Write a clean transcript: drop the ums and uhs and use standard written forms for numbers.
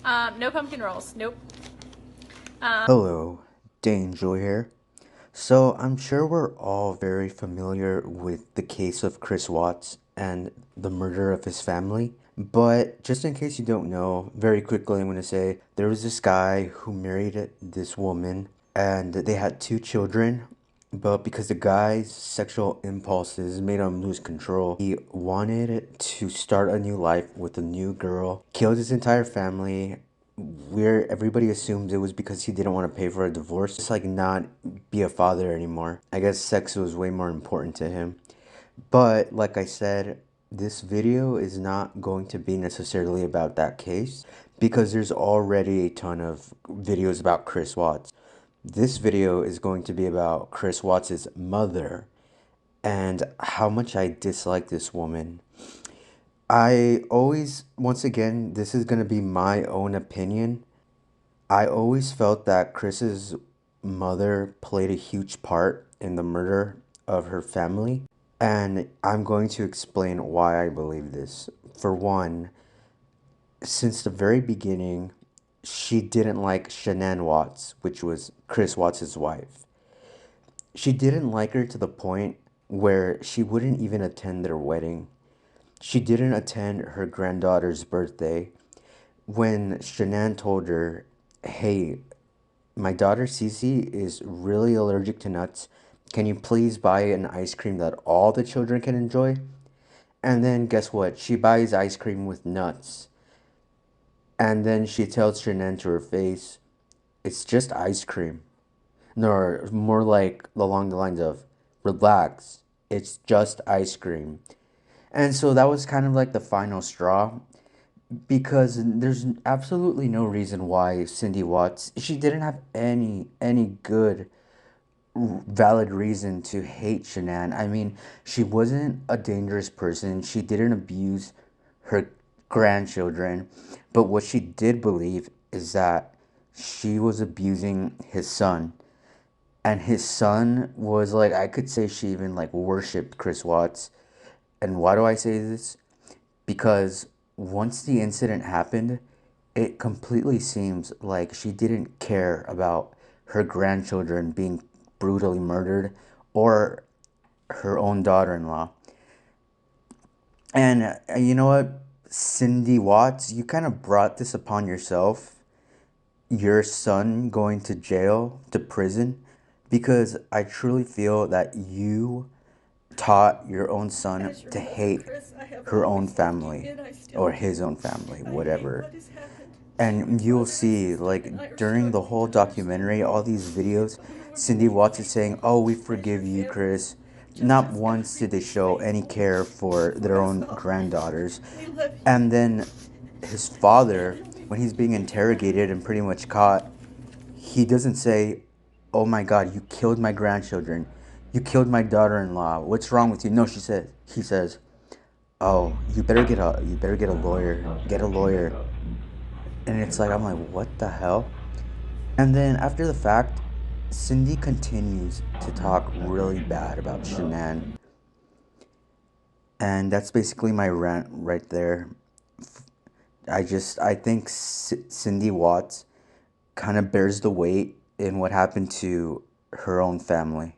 No pumpkin rolls. Nope. Hello, D'Angel here. So, I'm sure we're all very familiar with the case of Chris Watts and the murder of his family. But just in case you don't know, very quickly I'm going to say there was this guy who married this woman and they had two children. But because the guy's sexual impulses made him lose control, he wanted to start a new life with a new girl, killed his entire family, where everybody assumed it was because he didn't want to pay for a divorce. Just like not be a father anymore. I guess sex was way more important to him. But like I said, this video is not going to be necessarily about that case because there's already a ton of videos about Chris Watts. This video is going to be about Chris Watts' mother and how much I dislike this woman. I always, once again, this is going to be my own opinion. I always felt that Chris's mother played a huge part in the murder of her family, and I'm going to explain why I believe this. For one, since the very beginning, she didn't like Shanann Watts, which was Chris Watts' wife. She didn't like her to the point where she wouldn't even attend their wedding. She didn't attend her granddaughter's birthday. When Shanann told her, hey, my daughter Cece is really allergic to nuts. Can you please buy an ice cream that all the children can enjoy? And then guess what? She buys ice cream with nuts. And then she tells Shanann to her face, it's just ice cream. No, more like along the lines of, relax, it's just ice cream. And so that was kind of like the final straw because there's absolutely no reason why Cindy Watts, she didn't have any good valid reason to hate Shanann. I mean, she wasn't a dangerous person. She didn't abuse her grandchildren. But what she did believe is that she was abusing his son. And his son was like, I could say she even like worshipped Chris Watts. And why do I say this? Because once the incident happened, it completely seems like she didn't care about her grandchildren being brutally murdered or her own daughter in law. And you know what, Cindy Watts, you kind of brought this upon yourself, your son going to jail, to prison, because I truly feel that you taught your own son As your to mother, hate Chris, I have her own always loved you, family and I still or do. his own family, I hate whatever. what has happened to your And you'll brother and see, sister, and I like, are during the struggling whole to understand documentary, all why. these videos, But Lord, Cindy Watts is please, saying, oh, we as your forgive you, family, Chris. just Not as God once did they remains show any faithful care for for their us own all. granddaughters. We love you. And then his father, when he's being interrogated and pretty much caught, he doesn't say, oh my God, you killed my grandchildren. You killed my daughter-in-law. What's wrong with you? No, he says, oh, you better get a lawyer. Get a lawyer. And it's like, I'm like, what the hell? And then after the fact, Cindy continues to talk really bad about Shanann. And that's basically my rant right there. I think Cindy Watts kind of bears the weight in what happened to her own family.